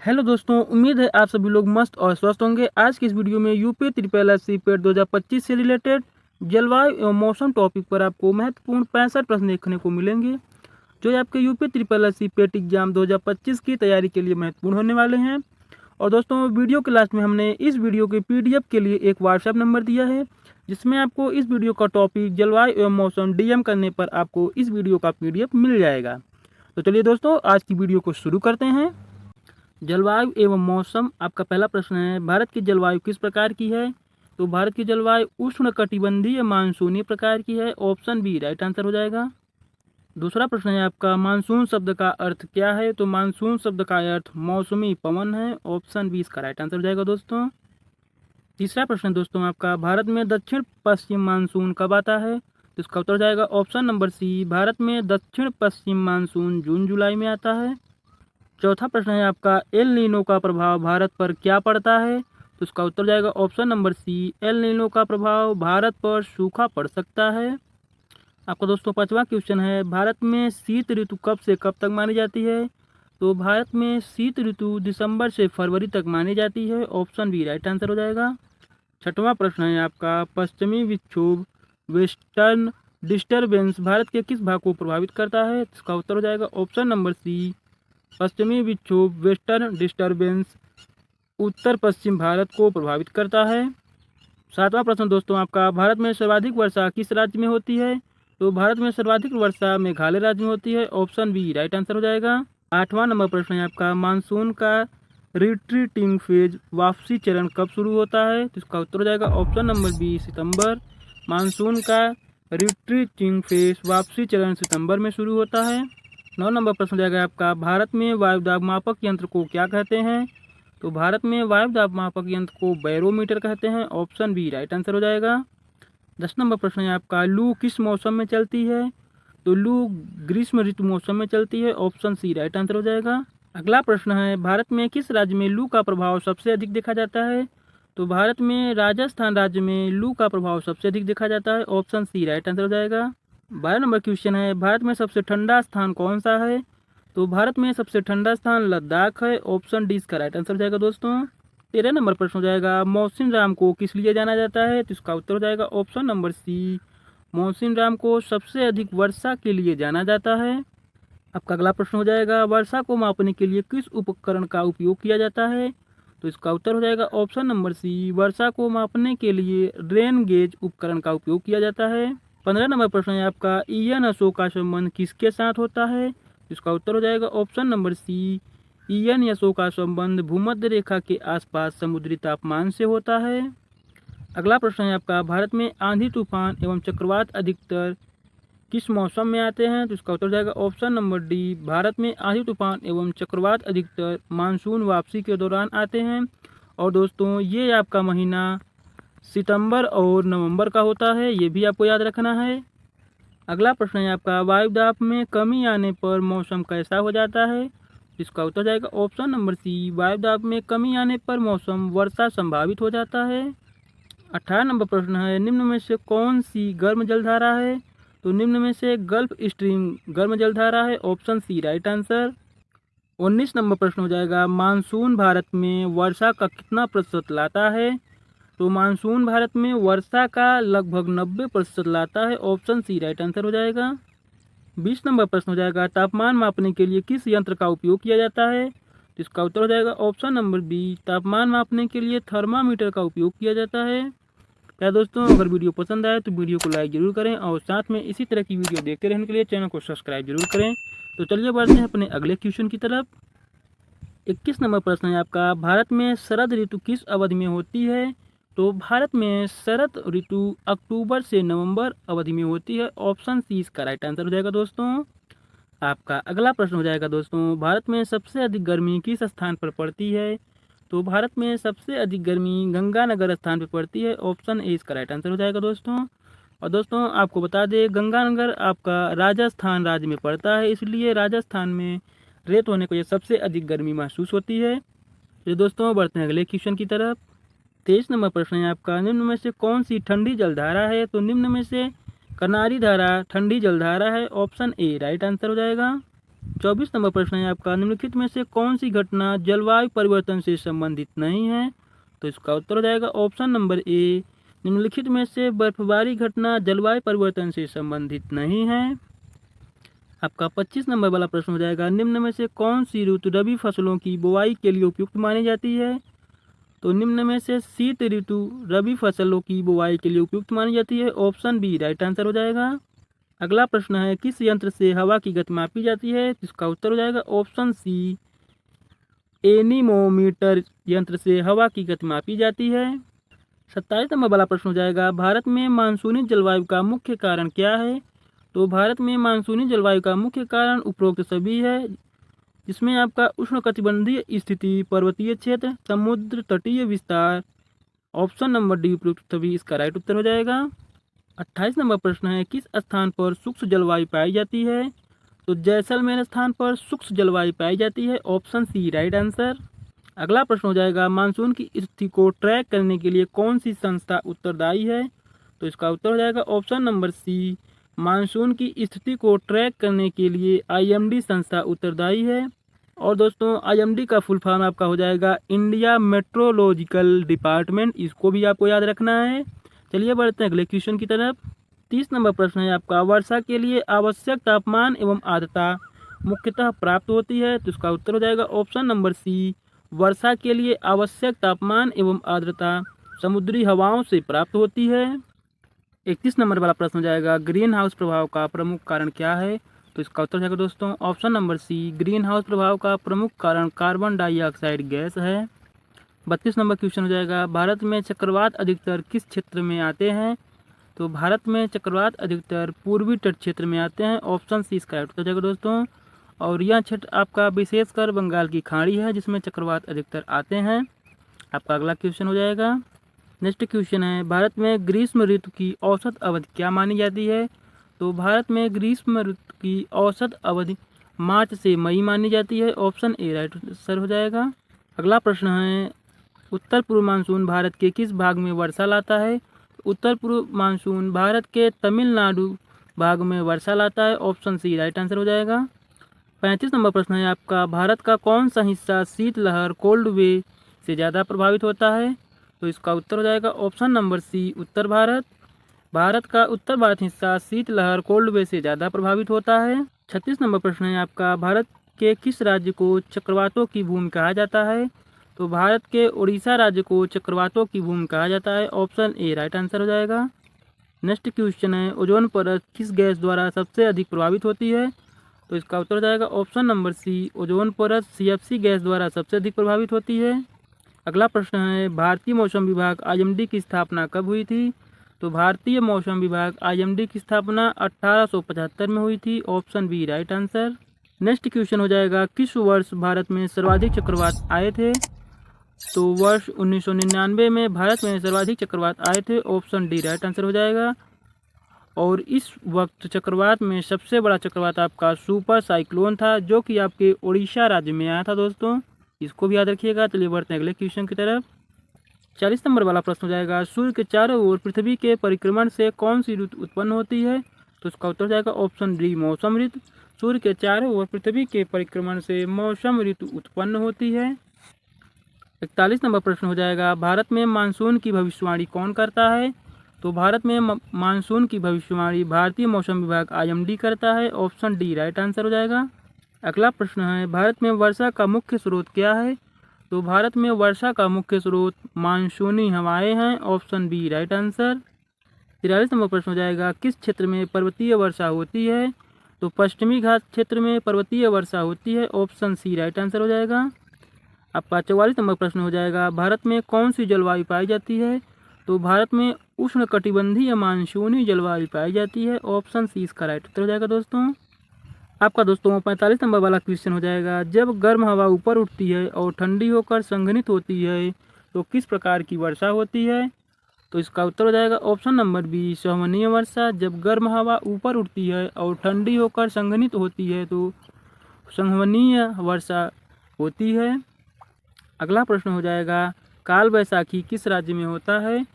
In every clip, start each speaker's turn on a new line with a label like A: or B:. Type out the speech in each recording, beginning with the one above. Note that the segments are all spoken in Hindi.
A: हेलो दोस्तों, उम्मीद है आप सभी लोग मस्त और स्वस्थ होंगे। आज की इस वीडियो में यूपी ट्रिपल एस सी पेट 2025 से रिलेटेड जलवायु एवं मौसम टॉपिक पर आपको महत्वपूर्ण 65 प्रश्न देखने को मिलेंगे, जो आपके UP triple S C PET exam 2025 की तैयारी के लिए महत्वपूर्ण होने वाले हैं। और दोस्तों, वीडियो के लास्ट में हमने इस वीडियो के पीडीएफ के लिए एक व्हाट्सएप नंबर दिया है, जिसमें आपको इस वीडियो का टॉपिक जलवायु एवं मौसम डीएम करने पर आपको इस वीडियो का पीडीएफ मिल जाएगा। तो चलिए दोस्तों, आज की वीडियो को शुरू करते हैं। जलवायु एवं मौसम, आपका पहला प्रश्न है, भारत की जलवायु किस प्रकार की है? तो भारत की जलवायु उष्णकटिबंधीय मानसूनी प्रकार की है। ऑप्शन बी राइट आंसर हो जाएगा। दूसरा प्रश्न है आपका, मानसून शब्द का अर्थ क्या है? तो मानसून शब्द का अर्थ मौसमी पवन है। ऑप्शन बी इसका राइट आंसर हो जाएगा दोस्तों। तीसरा प्रश्न दोस्तों आपका, भारत में दक्षिण पश्चिम मानसून कब आता है? तो इसका उत्तर हो जाएगा ऑप्शन नंबर सी, भारत में दक्षिण पश्चिम मानसून जून जुलाई में आता है। चौथा प्रश्न है आपका, एल नीनो का प्रभाव भारत पर क्या पड़ता है? तो इसका उत्तर जाएगा option number C, El Nino का प्रभाव भारत पर सूखा पड़ सकता है। आपका दोस्तों पांचवा क्वेश्चन है, भारत में शीत ऋतु कब से कब तक मानी जाती है? तो भारत में शीत ऋतु दिसंबर से फरवरी तक मानी जाती है। ऑप्शन बी राइट आंसर हो जाएगा। छठवां प्रश्न है आपका, पश्चिमी विक्षोभ वेस्टर्न डिस्टर्बेंस भारत के किस भाग को प्रभावित करता है? इसका उत्तर हो जाएगा ऑप्शन नंबर सी, पश्चिमी विक्षोभ वेस्टर्न डिस्टर्बेंस उत्तर पश्चिम भारत को प्रभावित करता है। सातवां प्रश्न दोस्तों आपका, भारत में सर्वाधिक वर्षा किस राज्य में होती है? तो भारत में सर्वाधिक वर्षा मेघालय राज्य में होती है। ऑप्शन बी राइट आंसर हो जाएगा। आठवां नंबर प्रश्न है आपका, मानसून का रिट्रीटिंग फेज वापसी चरण कब शुरू होता है? तो इसका उत्तर हो जाएगा ऑप्शन नंबर बी, सितंबर। मानसून का रिट्रीटिंग फेज वापसी चरण सितंबर में शुरू होता है। 9 नंबर प्रश्न हो जाएगा आपका, भारत में वायुदाब मापक यंत्र को क्या कहते हैं? तो भारत में वायुदाब मापक यंत्र को बैरोमीटर कहते हैं। ऑप्शन बी राइट आंसर हो जाएगा। 10 नंबर प्रश्न है आपका, लू किस मौसम में चलती है? तो लू ग्रीष्म ऋतु मौसम में चलती है। ऑप्शन सी राइट आंसर हो जाएगा। अगला प्रश्न है, भारत में किस राज्य में लू का प्रभाव सबसे अधिक देखा जाता है? तो भारत में राजस्थान राज्य में लू का प्रभाव सबसे अधिक देखा जाता है। ऑप्शन सी राइट आंसर हो जाएगा। 12 नंबर क्वेश्चन है, भारत में सबसे ठंडा स्थान कौन सा है? तो भारत में सबसे ठंडा स्थान लद्दाख है। ऑप्शन डी इसका राइट आंसर हो जाएगा दोस्तों। 13 नंबर प्रश्न हो जाएगा, मौसिन राम को किस लिए जाना जाता है? तो इसका उत्तर हो जाएगा ऑप्शन नंबर सी, मौसिन राम को सबसे अधिक वर्षा के लिए जाना जाता है। आपका अगला प्रश्न हो जाएगा, वर्षा को मापने के लिए किस उपकरण का उपयोग किया जाता है? तो इसका उत्तर हो जाएगा ऑप्शन नंबर सी, वर्षा को मापने के लिए रेन गेज उपकरण का उपयोग किया जाता है। 15 नंबर प्रश्न है आपका, ईएन अशोक का संबंध किसके साथ होता है? इसका उत्तर हो जाएगा ऑप्शन नंबर सी, ईएन अशोक का संबंध भूमध्य रेखा के आसपास समुद्री तापमान से होता है। अगला प्रश्न है आपका, भारत में आंधी तूफान एवं चक्रवात अधिकतर किस मौसम में आते हैं? तो इसका उत्तर हो जाएगा ऑप्शन नंबर डी, भारत में आंधी तूफान एवं चक्रवात अधिकतर मानसून वापसी के दौरान आते हैं। और दोस्तों, ये आपका महीना सितंबर और नवंबर का होता है, ये भी आपको याद रखना है। अगला प्रश्न है आपका, वायुदाब में कमी आने पर मौसम कैसा हो जाता है? इसका उत्तर जाएगा ऑप्शन नंबर सी, वायुदाब में कमी आने पर मौसम वर्षा संभावित हो जाता है। 18 नंबर प्रश्न है, निम्न में से कौन सी गर्म जलधारा है? तो निम्न में से गल्फ स्ट्रीम गर्म जलधारा है। Option C right answer. 19 number प्रश्न हो जाएगा, मानसून भारत में वर्षा का कितना प्रतिशत लाता है? तो मानसून भारत में वर्षा का लगभग 90% लाता है। ऑप्शन सी राइट आंसर हो जाएगा। 20 नंबर प्रश्न हो जाएगा, तापमान मापने के लिए किस यंत्र का उपयोग किया जाता है? तो इसका उत्तर हो जाएगा ऑप्शन नंबर बी, तापमान मापने के लिए थर्मामीटर का उपयोग किया जाता है। क्या दोस्तों, अगर वीडियो पसंद आए तो वीडियो को लाइक जरूर करें और साथ में इसी तरह की वीडियो देखते रहने के लिए चैनल को सब्सक्राइब जरूर करें। तो चलिए बढ़ते हैं अपने अगले क्वेश्चन की तरफ। 21 नंबर प्रश्न है आपका, भारत में शरद ऋतु किस अवधि में होती है? तो भारत में शरद ऋतु अक्टूबर से नवंबर अवधि में होती है। ऑप्शन सी इसका राइट आंसर हो जाएगा दोस्तों। आपका अगला प्रश्न हो जाएगा दोस्तों, भारत में सबसे अधिक गर्मी किस स्थान पर पड़ती है? तो भारत में सबसे अधिक गर्मी गंगानगर स्थान पर पड़ती है। ऑप्शन ए इसका राइट आंसर हो जाएगा दोस्तों। और दोस्तों, आपको बता दें, गंगानगर आपका राजस्थान राज्य में पड़ता है, इसलिए राजस्थान में रेत होने को ये सबसे अधिक गर्मी महसूस होती है। तो दोस्तों, बढ़ते हैं अगले क्वेश्चन की तरफ। 23 नंबर प्रश्न है आपका, निम्न में से कौन सी ठंडी जलधारा है? तो निम्न में से करनारी धारा ठंडी जलधारा है। ऑप्शन ए राइट आंसर हो जाएगा। 24 नंबर प्रश्न है आपका, निम्नलिखित में से कौन सी घटना जलवायु परिवर्तन से संबंधित नहीं है? तो इसका उत्तर हो जाएगा ऑप्शन नंबर ए, निम्नलिखित में से बर्फबारी घटना जलवायु परिवर्तन से संबंधित नहीं है। आपका 25 नंबर वाला प्रश्न हो जाएगा, निम्न में से कौन सी ऋतु रबी फसलों की बुवाई के लिए उपयुक्त मानी जाती है? तो निम्न में से शीत ऋतु रबी फसलों की बुवाई के लिए उपयुक्त मानी जाती है, ऑप्शन बी राइट आंसर हो जाएगा। अगला प्रश्न है, किस यंत्र से हवा की गति मापी जाती है? इसका उत्तर हो जाएगा ऑप्शन सी, एनीमोमीटर यंत्र से हवा की गति मापी जाती है। 27 नंबर वाला प्रश्न हो जाएगा, भारत में मानसूनी जलवायु का मुख्य कारण क्या है? तो भारत में मानसूनी जलवायु का मुख्य कारण उपरोक्त सभी है, जिसमें आपका उष्णकटिबंधीय स्थिति, पर्वतीय क्षेत्र, समुद्र तटीय विस्तार, ऑप्शन नंबर डी उपरोक्त सभी इसका राइट उत्तर हो जाएगा। 28 नंबर प्रश्न है, किस स्थान पर शुष्क जलवायु पाई जाती है? तो जैसलमेर स्थान पर शुष्क जलवायु पाई जाती है, ऑप्शन सी राइट आंसर। अगला प्रश्न हो जाएगा, मानसून की स्थिति को ट्रैक करने के लिए कौन सी संस्था उत्तरदायी है? तो इसका उत्तर हो जाएगा ऑप्शन नंबर सी, मानसून की स्थिति को ट्रैक करने के लिए आईएमडी संस्था उत्तरदायी है। और दोस्तों आईएमडी का फुल फॉर्म आपका हो जाएगा इंडिया मेट्रोलॉजिकल डिपार्टमेंट, इसको भी आपको याद रखना है। चलिए बढ़ते हैं अगले क्वेश्चन की तरफ। 30 नंबर प्रश्न है आपका, वर्षा के लिए आवश्यक तापमान एवं आर्द्रता मुख्यतः प्राप्त होती है? तो इसका उत्तर हो जाएगा ऑप्शन नंबर सी, वर्षा के लिए आवश्यक तापमान एवं आर्द्रता समुद्री हवाओं से प्राप्त होती है। 31 नंबर वाला प्रश्न हो जाएगा, ग्रीन हाउस प्रभाव का प्रमुख कारण क्या है? तो इसका उत्तर हो जाएगा दोस्तों option number C, greenhouse प्रभाव का प्रमुख कारण कार्बन डाइऑक्साइड गैस है। 32 नंबर क्वेश्चन हो जाएगा, भारत में चक्रवात अधिकतर किस क्षेत्र में आते हैं? तो भारत में चक्रवात अधिकतर पूर्वी तट क्षेत्र में आते हैं, ऑप्शन सी इसका राइट हो जाएगा दोस्तों। और यह क्षेत्र आपका विशेषकर बंगाल की खाड़ी है जिसमें चक्रवात अधिकतर आते हैं। आपका अगला क्वेश्चन हो जाएगा, नेक्स्ट क्वेश्चन है, भारत में ग्रीष्म ऋतु की औसत अवधि क्या मानी जाती है? तो भारत में ग्रीष्म ऋतु की औसत अवधि मार्च से मई मानी जाती है, ऑप्शन ए राइट आंसर हो जाएगा। अगला प्रश्न है, उत्तर पूर्व मानसून भारत के किस भाग में वर्षा लाता है? उत्तर पूर्व मानसून भारत के तमिलनाडु भाग में वर्षा लाता है, ऑप्शन सी राइट आंसर हो जाएगा। 35 नंबर प्रश्न है आपका, भारत का कौन सा हिस्सा शीतलहर कोल्ड वे से ज़्यादा प्रभावित होता है? तो इसका उत्तर हो जाएगा ऑप्शन नंबर सी, उत्तर भारत। भारत का उत्तर भारत हिस्सा शीतलहर कोल्ड वे से ज़्यादा प्रभावित होता है। 36 नंबर प्रश्न है आपका, भारत के किस राज्य को चक्रवातों की भूमि कहा जाता है? तो भारत के उड़ीसा राज्य को चक्रवातों की भूमि कहा जाता है, ऑप्शन ए राइट आंसर हो जाएगा। नेक्स्ट क्वेश्चन है, ओजोन परत किस गैस द्वारा सबसे अधिक प्रभावित होती है? तो इसका उत्तर हो जाएगा ऑप्शन नंबर सी, ओजोन परत सीएफसी गैस द्वारा सबसे अधिक प्रभावित होती है। अगला प्रश्न है, भारतीय मौसम विभाग आईएमडी की स्थापना कब हुई थी? तो भारतीय मौसम विभाग आईएमडी की स्थापना 1875 में हुई थी, option B right answer. Next question हो जाएगा, किस वर्ष भारत में सर्वाधिक चक्रवात आए थे? तो वर्ष 1999 में भारत में सर्वाधिक चक्रवात आए थे, ऑप्शन डी राइट आंसर हो जाएगा। और इस वक्त चक्रवात में सबसे बड़ा चक्रवात आपका सुपर साइक्लोन था, जो कि आपके उड़ीसा राज्य में आया था दोस्तों, इसको भी याद रखिएगा। चलिए बढ़ते हैं अगले क्वेश्चन की तरफ। 40 नंबर वाला प्रश्न हो जाएगा, सूर्य के चारों ओर पृथ्वी के परिक्रमण से कौन सी ऋतु उत्पन्न होती है? तो इसका उत्तर हो जाएगा ऑप्शन डी, मौसम ऋतु। सूर्य के चारों ओर पृथ्वी के परिक्रमण से मौसम ऋतु उत्पन्न होती है। 41 नंबर प्रश्न हो जाएगा, भारत में मानसून की भविष्यवाणी कौन करता है? तो भारत में मानसून की भविष्यवाणी भारतीय मौसम विभाग आईएमडी करता है, ऑप्शन डी राइट आंसर हो जाएगा। अगला प्रश्न है, भारत में वर्षा का मुख्य स्रोत क्या है? तो भारत में वर्षा का मुख्य स्रोत मानसूनी हवाएं हैं, option B right answer. 43 number प्रश्न हो जाएगा, किस क्षेत्र में पर्वतीय वर्षा होती है? तो पश्चिमी घाट क्षेत्र में पर्वतीय वर्षा होती है, ऑप्शन सी राइट आंसर हो जाएगा। आपका 44 नंबर प्रश्न हो जाएगा, भारत में कौन सी जलवायु पाई जाती है? तो भारत में उष्णकटिबंधीय मानसूनी जलवायु पाई जाती है, ऑप्शन सी इसका राइट उत्तर हो जाएगा दोस्तों। आपका दोस्तों 45 नंबर वाला क्वेश्चन हो जाएगा, जब गर्म हवा ऊपर उठती है और ठंडी होकर संघनित होती है तो किस प्रकार की वर्षा होती है? तो इसका उत्तर हो जाएगा ऑप्शन नंबर बी, संवहनीय वर्षा। जब गर्म हवा ऊपर उठती है और ठंडी होकर संघनित होती है तो संवहनीय वर्षा होती है। अगला प्रश्न हो जाएगा, काल बैसाखी किस राज्य में होता है?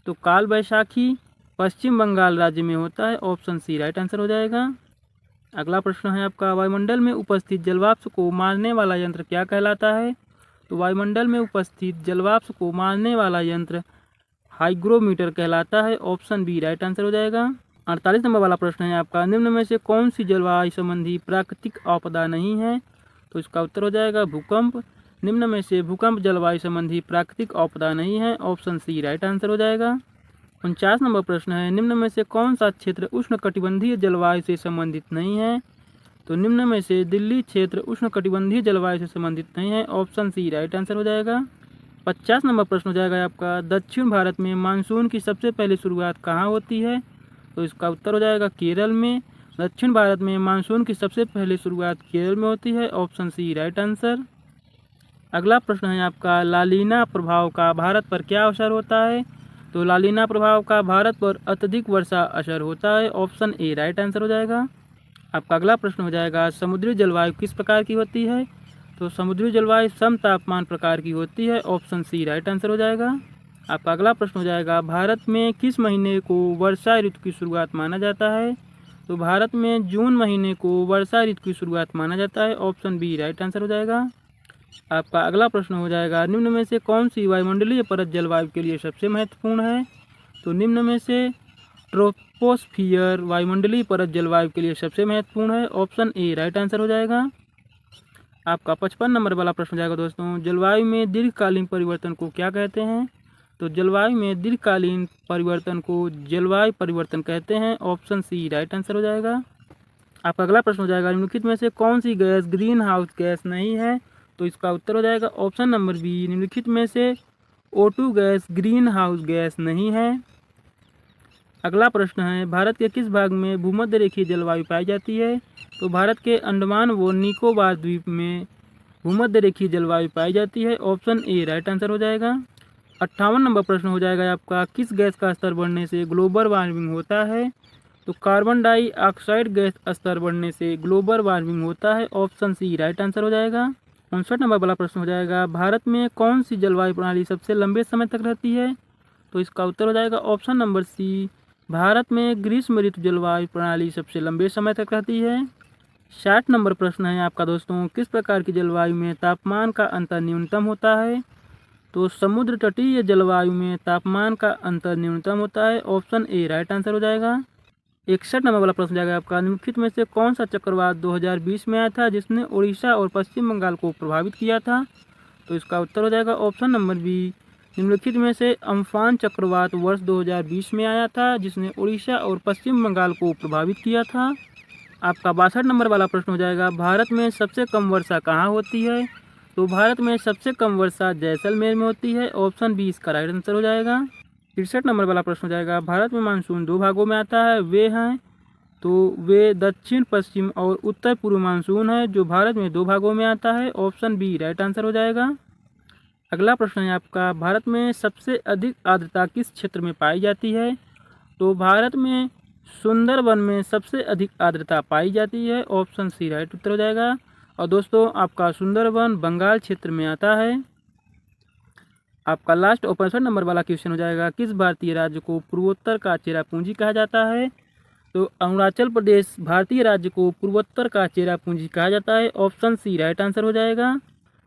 A: तो काल बैसाखी पश्चिम बंगाल राज्य में होता है, ऑप्शन सी राइट आंसर हो जाएगा। अगला प्रश्न है आपका, वायुमंडल में उपस्थित जलवाष्प को मारने वाला यंत्र क्या कहलाता है? तो वायुमंडल में उपस्थित जलवाष्प को मारने वाला यंत्र हाइग्रोमीटर कहलाता है। ऑप्शन बी राइट आंसर हो जाएगा। 48 नंबर वाला प्रश्न है आपका, निम्न में से कौन सी जलवायु संबंधी प्राकृतिक आपदा नहीं है? तो इसका उत्तर हो जाएगा भूकंप। निम्न में से भूकंप जलवायु संबंधी प्राकृतिक आपदा नहीं है। ऑप्शन सी राइट आंसर हो जाएगा। 49 नंबर प्रश्न है, निम्न में से कौन सा क्षेत्र उष्णकटिबंधीय जलवायु से संबंधित नहीं है? तो निम्न में से दिल्ली क्षेत्र उष्णकटिबंधीय जलवायु से संबंधित नहीं है। ऑप्शन सी राइट आंसर हो जाएगा। 50 नंबर प्रश्न हो जाएगा आपका, दक्षिण भारत में मानसून की सबसे पहली शुरुआत कहाँ होती है? तो इसका उत्तर हो जाएगा केरल में। दक्षिण भारत में मानसून की सबसे पहली शुरुआत केरल में होती है। Option C right answer. अगला प्रश्न है आपका, लालीना प्रभाव का भारत पर क्या असर होता है? तो लालीना प्रभाव का भारत पर अत्यधिक वर्षा असर होता है। ऑप्शन ए राइट आंसर हो जाएगा। आपका अगला प्रश्न हो जाएगा, समुद्री जलवायु किस प्रकार की होती है? तो समुद्री जलवायु समतापमान प्रकार की होती है। ऑप्शन सी राइट आंसर हो जाएगा। आपका अगला प्रश्न हो जाएगा, भारत में किस महीने को वर्षा ऋतु की शुरुआत माना जाता है? तो भारत में जून महीने को वर्षा ऋतु की शुरुआत माना जाता है। ऑप्शन बी राइट आंसर हो जाएगा। आपका अगला प्रश्न हो जाएगा, निम्न में से कौन सी वायुमंडलीय परत जलवायु के लिए सबसे महत्वपूर्ण है? तो निम्न में से ट्रोपोस्फियर वायुमंडलीय परत जलवायु के लिए सबसे महत्वपूर्ण है। ऑप्शन ए राइट आंसर हो जाएगा। आपका 55 नंबर वाला प्रश्न हो जाएगा दोस्तों, जलवायु में दीर्घकालीन परिवर्तन को क्या कहते हैं? तो जलवायु में दीर्घकालीन परिवर्तन को जलवायु परिवर्तन कहते हैं। ऑप्शन सी राइट आंसर हो जाएगा। आपका अगला प्रश्न हो जाएगा, निम्नलिखित में से कौन सी गैस ग्रीन हाउस गैस नहीं है? तो इसका उत्तर हो जाएगा ऑप्शन नंबर बी, निम्नलिखित में से O2 gas green house gas नहीं है। अगला प्रश्न है, भारत के किस भाग में भूमध्य रेखीय जलवायु पाई जाती है? तो भारत के अंडमान व निकोबार द्वीप में भूमध्य रेखीय जलवायु पाई जाती है। ऑप्शन ए राइट आंसर हो जाएगा। 58 नंबर प्रश्न हो जाएगा आपका, किस गैस का स्तर बढ़ने से ग्लोबल वार्मिंग होता है? तो कार्बन डाइऑक्साइड गैस स्तर बढ़ने से ग्लोबल वार्मिंग होता है। ऑप्शन सी राइट आंसर हो जाएगा। 59 नंबर वाला प्रश्न हो जाएगा, भारत में कौन सी जलवायु प्रणाली सबसे लंबे समय तक रहती है? तो इसका उत्तर हो जाएगा ऑप्शन नंबर सी, भारत में ग्रीष्म ऋतु जलवायु प्रणाली सबसे लंबे समय तक रहती है। 60 नंबर प्रश्न है आपका दोस्तों, किस प्रकार की जलवायु में तापमान का अंतर न्यूनतम होता है? तो समुद्र तटीय जलवायु में तापमान का अंतर न्यूनतम होता है। ऑप्शन ए राइट आंसर हो जाएगा। 61 नंबर वाला प्रश्न जाएगा आपका, निम्नलिखित में से कौन सा चक्रवात 2020 में आया था जिसने उड़ीसा और पश्चिम बंगाल को प्रभावित किया था? तो इसका उत्तर हो जाएगा ऑप्शन नंबर बी, निम्नलिखित में से अम्फान चक्रवात वर्ष 2020 में आया था जिसने उड़ीसा और पश्चिम बंगाल को प्रभावित किया था। आपका 62 नंबर वाला प्रश्न हो जाएगा, भारत में सबसे कम वर्षा कहाँ होती है? तो भारत में सबसे कम वर्षा जैसलमेर में होती है। ऑप्शन बी इसका राइट आंसर हो जाएगा। 63 नंबर वाला प्रश्न हो जाएगा, भारत में मानसून दो भागों में आता है, वे दक्षिण पश्चिम और उत्तर पूर्व मानसून है जो भारत में दो भागों में आता है। ऑप्शन बी राइट आंसर हो जाएगा। अगला प्रश्न है आपका, भारत में सबसे अधिक आर्द्रता किस क्षेत्र में पाई जाती है? तो भारत में सुंदरबन में सबसे अधिक आर्द्रता पाई जाती है। ऑप्शन सी राइट उत्तर हो जाएगा। और दोस्तों आपका सुंदरबन बंगाल क्षेत्र में आता है। आपका लास्ट और 65 नंबर वाला क्वेश्चन हो जाएगा, किस भारतीय राज्य को पूर्वोत्तर का चेरापूंजी कहा जाता है? तो अरुणाचल प्रदेश भारतीय राज्य को पूर्वोत्तर का चेरापूंजी कहा जाता है। ऑप्शन सी राइट आंसर हो जाएगा।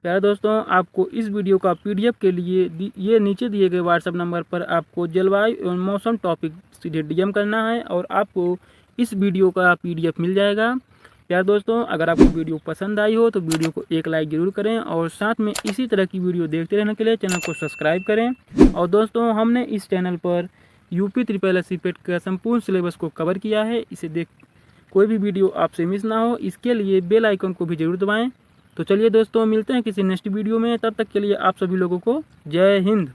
A: प्यारे दोस्तों, आपको इस वीडियो का PDF के लिए ये नीचे दिए गए व्हाट्सएप नंबर पर आपको जलवायु एवं मौसम टॉपिक सीधे DM करना है और आपको इस वीडियो का PDF मिल जाएगा। प्यारे दोस्तों, अगर आपको वीडियो पसंद आई हो तो वीडियो को एक लाइक ज़रूर करें और साथ में इसी तरह की वीडियो देखते रहने के लिए चैनल को सब्सक्राइब करें। और दोस्तों, हमने इस चैनल पर UP SSSC पेट का संपूर्ण सिलेबस को कवर किया है। इसे देख कोई भी वीडियो आपसे मिस ना हो, इसके लिए बेल आइकन को भी जरूर दबाएं। तो चलिए दोस्तों, मिलते हैं किसी नेक्स्ट वीडियो में। तब तक के लिए आप सभी लोगों को जय हिंद।